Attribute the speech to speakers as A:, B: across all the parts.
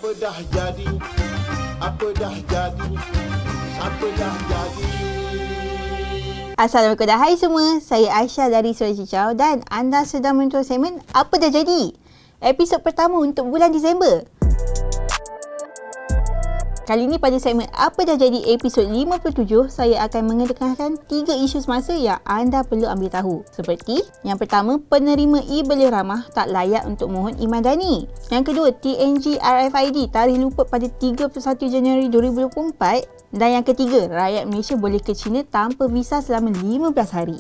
A: Apa dah jadi? Apa dah jadi? Apa dah jadi?
B: Assalamualaikum dan hai semua. Saya Aisyah dari Surat Cicau dan anda sedang menonton segmen Apa Dah Jadi? Episod pertama untuk bulan Disember. Kali ini pada segmen Apa Dah Jadi episod 57, saya akan mengedekankan 3 isu semasa yang anda perlu ambil tahu. Seperti yang pertama, penerima e-Belia Ramah tak layak untuk mohon e-Madani. Yang kedua, TNG RFID tarikh luput pada 31 Januari 2024. Dan yang ketiga, rakyat Malaysia boleh ke China tanpa visa selama 15 hari.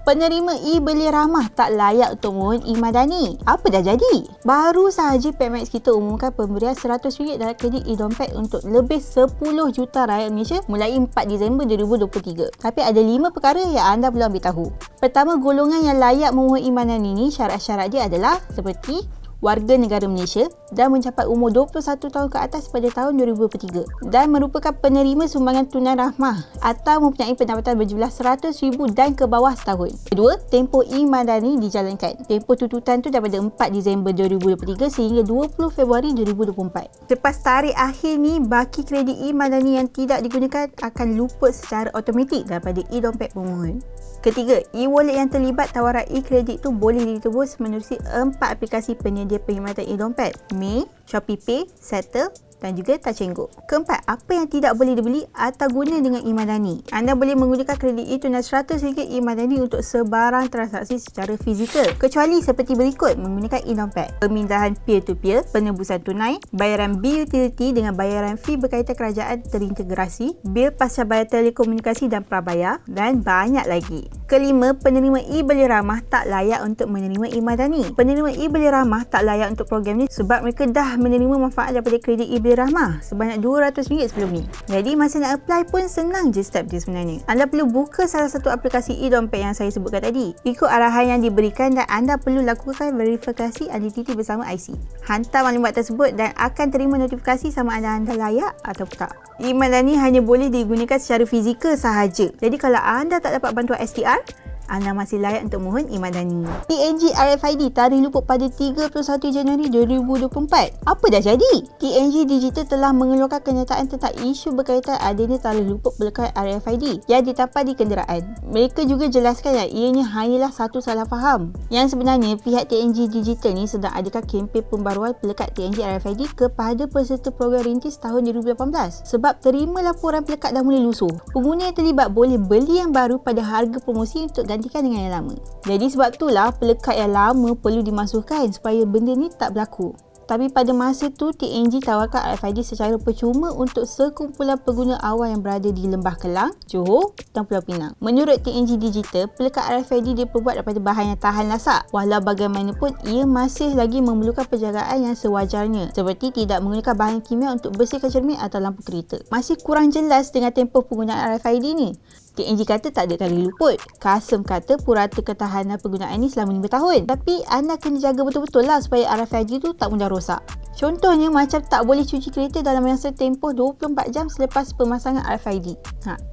B: Penerima e-Belia Ramah tak layak untuk mohon e-Madani. Apa dah jadi? Baru sahaja Pemex kita umumkan pemberian RM100 dalam kredit e-dompet untuk lebih 10 juta rakyat Malaysia mulai 4 Disember 2023. Tapi ada 5 perkara yang anda perlu ambil tahu. Pertama, golongan yang layak memohon e-Madani ni syarat-syarat dia adalah seperti warga negara Malaysia dan mencapai umur 21 tahun ke atas pada tahun 2023 dan merupakan penerima sumbangan tunai rahmah atau mempunyai pendapatan berjumlah RM100,000 dan ke bawah setahun. Kedua, tempoh e-Madani dijalankan. Tempoh tuntutan tu daripada 4 Disember 2023 sehingga 20 Februari 2024. Lepas tarikh akhir ni, baki kredit e-Madani yang tidak digunakan akan luput secara automatik daripada e-dompet pemohon. Ketiga, e-wallet yang terlibat tawaran e-kredit tu boleh ditebus menerusi 4 aplikasi penyedia perkhidmatan e-dompet: May, ShopeePay, Settle dan juga Touch 'n Go. Keempat, apa yang tidak boleh dibeli atau guna dengan e-Madani? Anda boleh menggunakan kredit e-tunai RM100 e-Madani untuk sebarang transaksi secara fizikal, kecuali seperti berikut menggunakan e-dompet: pemindahan peer-to-peer, penebusan tunai, bayaran bil utility dengan bayaran fee berkaitan kerajaan terintegrasi, bil pasca bayar telekomunikasi dan prabayar dan banyak lagi. Kelima, penerima e-Belia Ramah tak layak untuk menerima e-Madani. Penerima e-Belia Ramah tak layak untuk program ni sebab mereka dah menerima manfaat daripada kredit e-Belia Ramah sebanyak RM200 sebelum ni. Jadi masa nak apply pun senang je step dia sebenarnya. Anda perlu buka salah satu aplikasi e-dompet yang saya sebutkan tadi. Ikut arahan yang diberikan dan anda perlu lakukan verifikasi identiti bersama IC. Hantar maklumat tersebut dan akan terima notifikasi sama ada anda layak atau tak. E-Madani hanya boleh digunakan secara fizikal sahaja. Jadi kalau anda tak dapat bantuan STR, anda masih layak untuk mohon e-Madani. TNG RFID tarikh luput pada 31 Januari 2024. Apa dah jadi? TNG Digital telah mengeluarkan kenyataan tentang isu berkaitan adanya tarikh luput pelekat RFID yang ditampal di kenderaan. Mereka juga jelaskan yang ianya hanyalah satu salah faham. Yang sebenarnya pihak TNG Digital ni sedang adakan kempen pembaruan pelekat TNG RFID kepada peserta program rintis tahun 2018 sebab terima laporan pelekat dah mula lusuh. Pengguna yang terlibat boleh beli yang baru pada harga promosi untuk gantikan dengan yang lama. Jadi sebab itulah pelekat yang lama perlu dimasukkan supaya benda ni tak berlaku. Tapi pada masa tu TNG tawarkan RFID secara percuma untuk sekumpulan pengguna awal yang berada di Lembah Kelang, Johor dan Pulau Pinang. Menurut TNG Digital, pelekat RFID diperbuat daripada bahan yang tahan lasak. Walau bagaimanapun, ia masih lagi memerlukan penjagaan yang sewajarnya, seperti tidak menggunakan bahan kimia untuk bersihkan cermin atau lampu kereta. Masih kurang jelas dengan tempoh penggunaan RFID ni. TNG kata tak ada tarikh luput. Kasem kata purata ketahanan penggunaan ni selama 5 tahun. Tapi anda kena jaga betul-betul lah supaya RFID tu tak mudah rosak. Contohnya macam tak boleh cuci kereta dalam masa tempoh 24 jam selepas pemasangan RFID.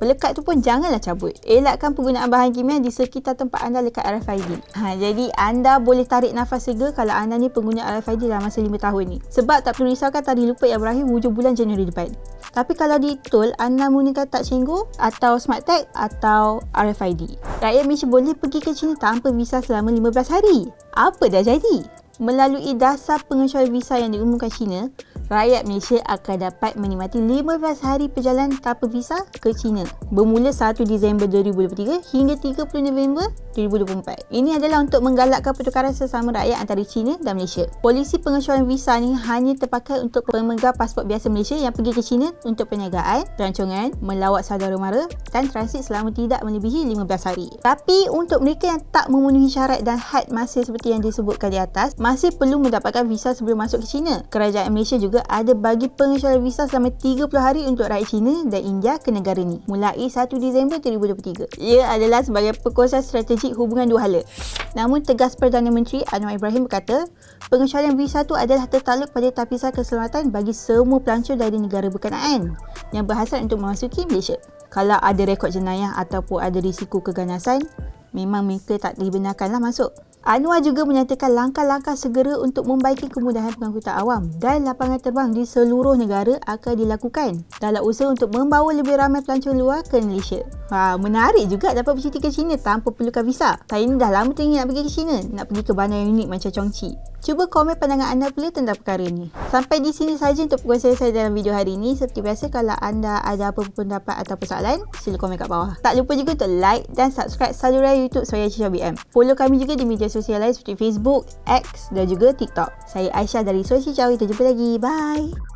B: Pelekat tu pun janganlah cabut. Elakkan penggunaan bahan kimia di sekitar tempat anda lekat RFID. Jadi anda boleh tarik nafas lega kalau anda ni pengguna RFID dalam masa 5 tahun ni. Sebab tak perlu risaukan tarikh luput yang berakhir hujung bulan Januari depan. Tapi kalau di tol, anda menggunakan Touch 'n Go atau Smart Tag atau RFID. Rakyat Malaysia boleh pergi ke China tanpa visa selama 15 hari. Apa dah jadi? Melalui dasar pengecualian visa yang diumumkan China, rakyat Malaysia akan dapat menikmati 15 hari perjalanan tanpa visa ke China bermula 1 Disember 2023 hingga 30 November 2024. Ini adalah untuk menggalakkan pertukaran sesama rakyat antara China dan Malaysia. Polisi pengecualian visa ni hanya terpakai untuk pemegang pasport biasa Malaysia yang pergi ke China untuk perniagaan, pelancongan, melawat saudara mara dan transit selama tidak melebihi 15 hari. Tapi untuk mereka yang tak memenuhi syarat dan had masa seperti yang disebutkan di atas, masih perlu mendapatkan visa sebelum masuk ke China. Kerajaan Malaysia juga ada bagi pengecualian visa selama 30 hari untuk rakyat China dan India ke negara ni mulai 1 Disember 2023. Ia adalah sebagai perkongsian strategik hubungan dua hala. Namun tegas Perdana Menteri Anwar Ibrahim berkata, pengecualian visa tu adalah tertakluk pada tapisan keselamatan bagi semua pelancong dari negara berkenaan yang berhasrat untuk memasuki Malaysia. Kalau ada rekod jenayah ataupun ada risiko keganasan, memang mereka tak dibenarkanlah masuk. Anwar juga menyatakan langkah-langkah segera untuk membaiki kemudahan pengangkutan awam dan lapangan terbang di seluruh negara akan dilakukan dalam usaha untuk membawa lebih ramai pelancong luar ke Malaysia. Menarik juga dapat bercuti ke China tanpa perlukan visa. Saya ni dah lama teringin nak pergi ke China, nak pergi ke bandar yang unik macam Chongqing. Cuba komen pandangan anda pula tentang perkara ni. Sampai di sini saja untuk perkongsian saya dalam video hari ini. Seperti biasa, kalau anda ada apa-apa pendapat atau persoalan, sila komen kat bawah. Tak lupa juga untuk like dan subscribe saluran YouTube Suria Aisyah BM. Follow kami juga di media sosial lain seperti Facebook, X dan juga TikTok. Saya Aisyah dari Suria Aisyah. Kita jumpa lagi. Bye!